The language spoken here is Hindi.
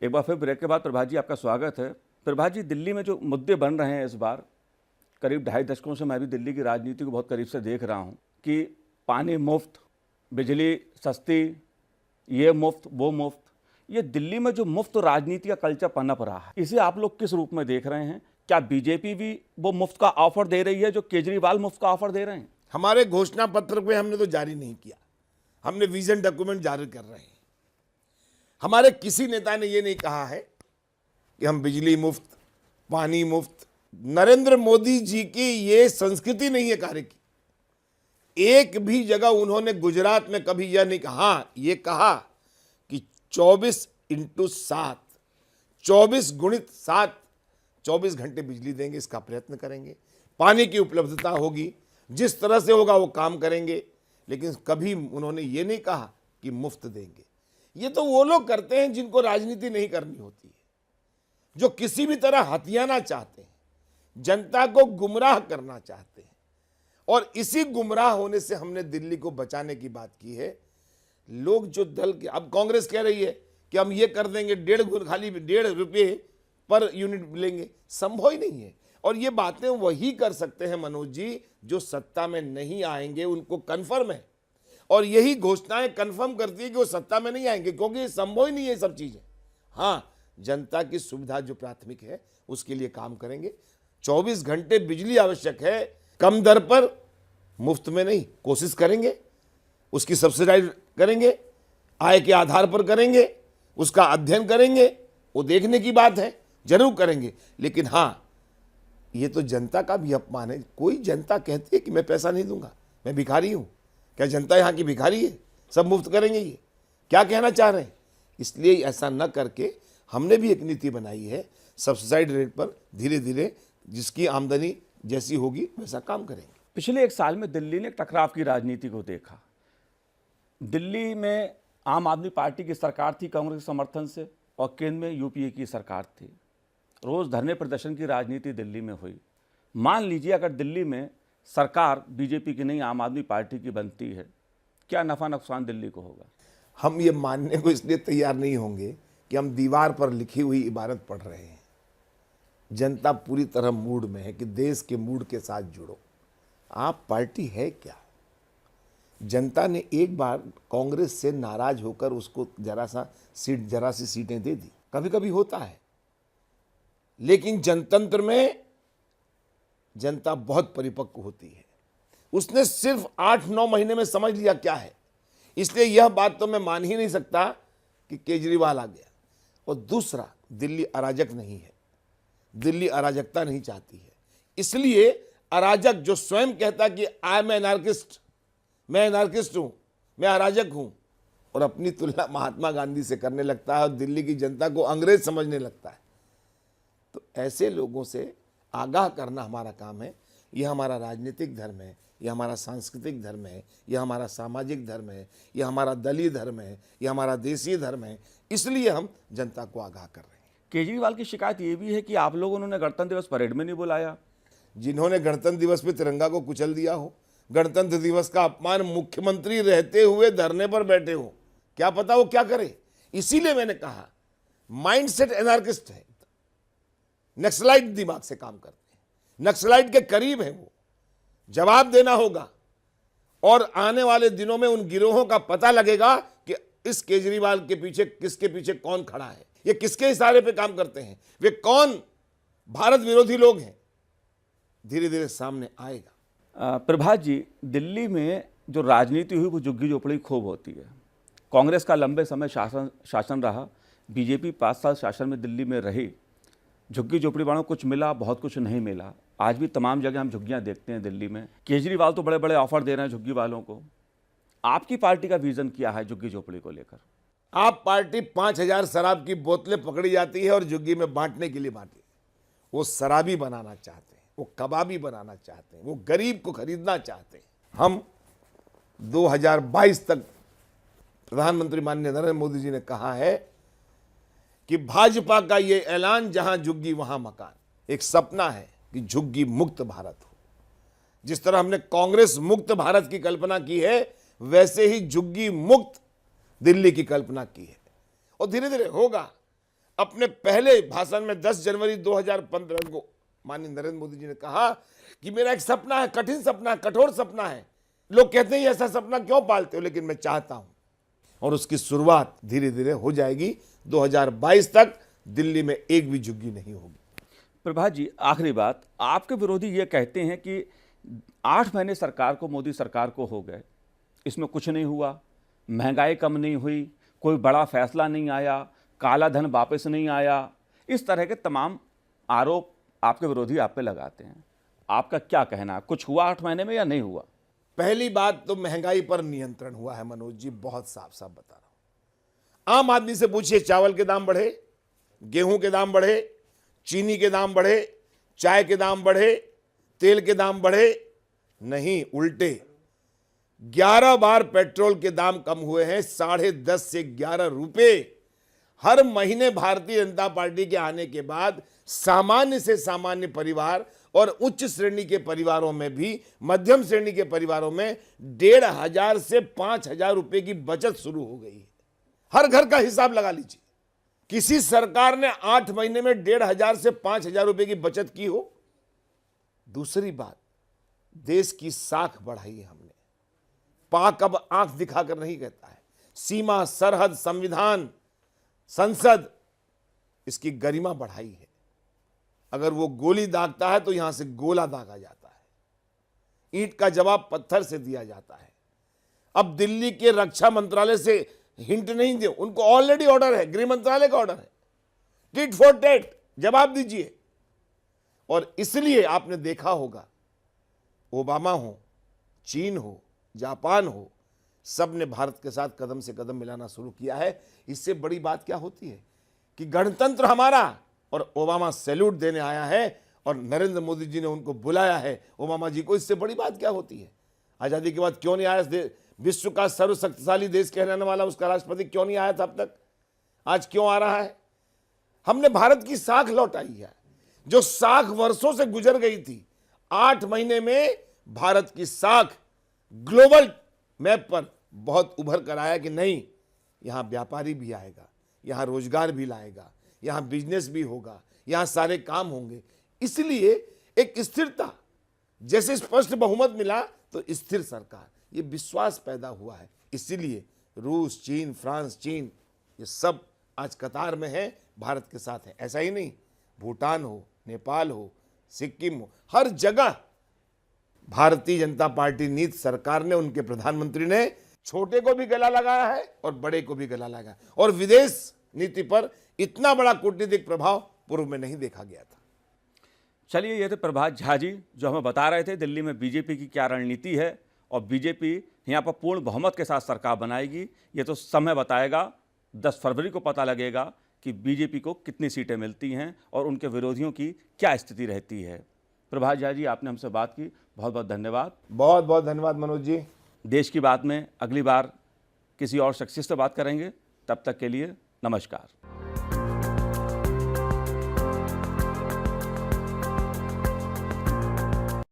एक बार फिर ब्रेक के बाद प्रभात जी आपका स्वागत है। प्रभात जी, दिल्ली में जो मुद्दे बन रहे हैं इस बार, करीब 2.5 दशकों से मैं भी दिल्ली की राजनीति को बहुत करीब से देख रहा हूं कि पानी मुफ्त, बिजली सस्ती, ये मुफ्त वो मुफ्त, ये दिल्ली में जो मुफ्त राजनीति का कल्चर पनप रहा है, इसे आप लोग किस रूप में देख रहे हैं? क्या बीजेपी भी वो मुफ्त का ऑफर दे रही है जो केजरीवाल मुफ्त का ऑफर दे रहे हैं? हमारे घोषणा पत्र पे हमने तो जारी नहीं किया, हमने विजन डॉक्यूमेंट जारी कर रहे हैं। हमारे किसी नेता ने ये नहीं कहा है कि हम बिजली मुफ्त, पानी मुफ्त। नरेंद्र मोदी जी की ये संस्कृति नहीं है कार्य की। एक भी जगह उन्होंने गुजरात में कभी यह नहीं कहा, हाँ ये कहा कि 24/7, 24 गुणित 7, 24 घंटे बिजली देंगे, इसका प्रयत्न करेंगे। पानी की उपलब्धता होगी, जिस तरह से होगा वो काम करेंगे, लेकिन कभी उन्होंने ये नहीं कहा कि मुफ्त देंगे। ये तो वो लोग करते हैं जिनको राजनीति नहीं करनी होती है, जो किसी भी तरह हथियाना चाहते हैं, जनता को गुमराह करना चाहते हैं। और इसी गुमराह होने से हमने दिल्ली को बचाने की बात की है। लोग जो दल के, अब कांग्रेस कह रही है कि हम ये कर देंगे, खाली 1.5 रुपये पर यूनिट लेंगे, संभव ही नहीं है। और ये बातें वही कर सकते हैं मनोज जी जो सत्ता में नहीं आएंगे, उनको कन्फर्म है। और यही घोषणाएं कंफर्म करती है कि वो सत्ता में नहीं आएंगे, क्योंकि संभव ही नहीं है सब चीजें। हाँ, जनता की सुविधा जो प्राथमिक है उसके लिए काम करेंगे। 24 घंटे बिजली आवश्यक है, कम दर पर, मुफ्त में नहीं, कोशिश करेंगे, उसकी सब्सिडाइज करेंगे, आय के आधार पर करेंगे, उसका अध्ययन करेंगे, वो देखने की बात है, जरूर करेंगे। लेकिन हाँ, ये तो जनता का भी अपमान है। कोई जनता कहती है कि मैं पैसा नहीं दूंगा, मैं भिखारी हूं। क्या जनता यहाँ की भिखारी है? सब मुफ्त करेंगे? ये क्या कहना चाह रहे हैं? इसलिए ऐसा न करके हमने भी एक नीति बनाई है, सब्सिडाइज रेट पर धीरे धीरे जिसकी आमदनी जैसी होगी वैसा काम करेंगे। पिछले 1 साल में दिल्ली ने टकराव की राजनीति को देखा। दिल्ली में आम आदमी पार्टी की सरकार थी कांग्रेस के समर्थन से, और केंद्र में यूपीए की सरकार थी। रोज धरने प्रदर्शन की राजनीति दिल्ली में हुई। मान लीजिए अगर दिल्ली में सरकार बीजेपी की नहीं आम आदमी पार्टी की बनती है, क्या नफा नुकसान दिल्ली को होगा? हम ये मानने को इसलिए तैयार नहीं होंगे कि हम दीवार पर लिखी हुई इबारत पढ़ रहे हैं। जनता पूरी तरह मूड में है कि देश के मूड के साथ जुड़ो। आप पार्टी है क्या? जनता ने एक बार कांग्रेस से नाराज होकर उसको जरा सी सीटें दे दी, कभी कभी होता है। लेकिन जनतंत्र में जनता बहुत परिपक्व होती है। उसने सिर्फ 8-9 महीने में समझ लिया क्या है। इसलिए यह बात तो मैं मान ही नहीं सकता कि केजरीवाल आ गया। और दूसरा, दिल्ली अराजक नहीं है, दिल्ली अराजकता नहीं चाहती है। इसलिए अराजक जो स्वयं कहता कि आई एम एनार्किस्ट, मैं एनार्किस्ट हूं, मैं अराजक हूं, और अपनी तुलना महात्मा गांधी से करने लगता है और दिल्ली की जनता को अंग्रेज समझने लगता है, तो ऐसे लोगों से आगाह करना हमारा काम है। यह हमारा राजनीतिक धर्म है, यह हमारा सांस्कृतिक धर्म है, यह हमारा सामाजिक धर्म है, यह हमारा दलीय धर्म है, यह हमारा देशीय धर्म है। इसलिए हम जनता को आगाह कर रहे हैं। केजरीवाल की शिकायत ये भी है कि आप लोगों ने गणतंत्र दिवस परेड में नहीं बुलाया। जिन्होंने गणतंत्र दिवस पे तिरंगा को कुचल दिया हो, गणतंत्र दिवस का अपमान मुख्यमंत्री रहते हुए धरने पर बैठे हो, क्या पता वो क्या करे। इसीलिए मैंने कहा माइंडसेट एनार्किस्ट है, नक्सलाइट दिमाग से काम करते हैं, नक्सलाइट के करीब है। वो जवाब देना होगा, और आने वाले दिनों में उन गिरोहों का पता लगेगा कि इस केजरीवाल के पीछे, किसके पीछे कौन खड़ा है, ये किसके इशारे पे काम करते हैं, वे कौन भारत विरोधी लोग हैं, धीरे धीरे सामने आएगा। प्रभात जी, दिल्ली में जो राजनीति हुई वो झुग्गी झोपड़ी खूब होती है। कांग्रेस का लंबे समय शासन रहा, बीजेपी 5 साल शासन में दिल्ली में रही। झुग्गी झोपड़ी वालों को कुछ मिला, बहुत कुछ नहीं मिला। आज भी तमाम जगह हम झुग्गियां देखते हैं दिल्ली में। केजरीवाल तो बड़े बड़े ऑफर दे रहे हैं झुग्गी वालों को। आपकी पार्टी का विजन क्या है झुग्गी झोपड़ी को लेकर? आप पार्टी 5000 शराब की बोतलें पकड़ी जाती है और झुग्गी में बांटने के लिए बांटी। वो शराबी बनाना चाहते हैं, वो कबाबी बनाना चाहते हैं, वो गरीब को खरीदना चाहते हैं। हम 2022 तक प्रधानमंत्री माननीय नरेंद्र मोदी जी ने कहा है कि भाजपा का ये ऐलान, जहां झुग्गी वहां मकान। एक सपना है कि झुग्गी मुक्त भारत हो। जिस तरह हमने कांग्रेस मुक्त भारत की कल्पना की है, वैसे ही झुग्गी मुक्त दिल्ली की कल्पना की है, और धीरे धीरे होगा। अपने पहले भाषण में 10 जनवरी 2015 को माननीय नरेंद्र मोदी जी ने कहा कि मेरा एक सपना है, कठिन सपना है, कठोर सपना है। लोग कहते हैं ऐसा सपना क्यों पालते हो, लेकिन मैं चाहता हूं, और उसकी शुरुआत धीरे धीरे हो जाएगी। 2022 तक दिल्ली में एक भी झुग्गी नहीं होगी। प्रभात जी, आखिरी बात, आपके विरोधी ये कहते हैं कि 8 महीने सरकार को, मोदी सरकार को हो गए, इसमें कुछ नहीं हुआ, महंगाई कम नहीं हुई, कोई बड़ा फैसला नहीं आया, काला धन वापस नहीं आया, इस तरह के तमाम आरोप आपके विरोधी आप पे लगाते हैं। आपका क्या कहना है, कुछ हुआ 8 महीने में या नहीं हुआ? पहली बात तो महंगाई पर नियंत्रण हुआ है मनोज जी, बहुत साफ साफ बता रहा हूं। आम आदमी से पूछिए, चावल के दाम बढ़े, गेहूं के दाम बढ़े, चीनी के दाम बढ़े, चाय के दाम बढ़े, तेल के दाम बढ़े? नहीं, उल्टे 11 बार पेट्रोल के दाम कम हुए हैं, 10.5 से 11 रुपए। हर महीने भारतीय जनता पार्टी के आने के बाद सामान्य से सामान्य परिवार और उच्च श्रेणी के परिवारों में भी, मध्यम श्रेणी के परिवारों में 1,500 से 5,000 रुपए की बचत शुरू हो गई है। हर घर का हिसाब लगा लीजिए, किसी सरकार ने 8 महीने में 1,500 से 5,000 रुपए की बचत की हो? दूसरी बात, देश की साख बढ़ाई है हमने। पाक अब आंख दिखाकर नहीं कहता है। सीमा, सरहद, संविधान, संसद, इसकी गरिमा बढ़ाई है। अगर वो गोली दागता है तो यहां से गोला दागा जाता है, ईंट का जवाब पत्थर से दिया जाता है। अब दिल्ली के रक्षा मंत्रालय से हिंट नहीं दे, उनको ऑलरेडी ऑर्डर है, गृह मंत्रालय का ऑर्डर है, टिट फॉर टेट, जवाब दीजिए। और इसलिए आपने देखा होगा, ओबामा हो, चीन हो, जापान हो, सब ने भारत के साथ कदम से कदम मिलाना शुरू किया है। इससे बड़ी बात क्या होती है कि गणतंत्र हमारा, और ओबामा सैल्यूट देने आया है और नरेंद्र मोदी जी ने उनको बुलाया है, ओबामा जी को। इससे बड़ी बात क्या होती है? आजादी के बाद क्यों नहीं आया विश्व का सर्वशक्तिशाली देश कहलाने वाला उसका राष्ट्रपति, क्यों नहीं आया था अब तक? आज क्यों आ रहा है? हमने भारत की साख लौटाई है, जो साख वर्षों से गुजर गई थी। 8 महीने में भारत की साख ग्लोबल मैप पर बहुत उभर कर आया कि नहीं, यहां व्यापारी भी आएगा, यहां रोजगार भी लाएगा, यहां बिजनेस भी होगा, यहां सारे काम होंगे। इसलिए एक स्थिरता, जैसे स्पष्ट बहुमत मिला तो स्थिर सरकार, ये विश्वास पैदा हुआ है। इसीलिए रूस, चीन, फ्रांस, चीन, ये सब आज कतार में है, भारत के साथ है। ऐसा ही नहीं, भूटान हो, नेपाल हो, सिक्किम हो, हर जगह भारतीय जनता पार्टी नीति सरकार ने, उनके प्रधानमंत्री ने छोटे को भी गला लगाया है और बड़े को भी गला लगाया। और विदेश नीति पर इतना बड़ा कूटनीतिक प्रभाव पूर्व में नहीं देखा गया था। चलिए, ये थे प्रभात झा जी, जो हमें बता रहे थे दिल्ली में बीजेपी की क्या रणनीति है, और बीजेपी यहाँ पर पूर्ण बहुमत के साथ सरकार बनाएगी। ये तो समय बताएगा, 10 फरवरी को पता लगेगा कि बीजेपी को कितनी सीटें मिलती हैं और उनके विरोधियों की क्या स्थिति रहती है। प्रभात झा जी, आपने हमसे बात की, बहुत बहुत धन्यवाद। बहुत बहुत धन्यवाद मनोज जी। देश की बात में अगली बार किसी और शख्सियत से बात करेंगे, तब तक के लिए नमस्कार।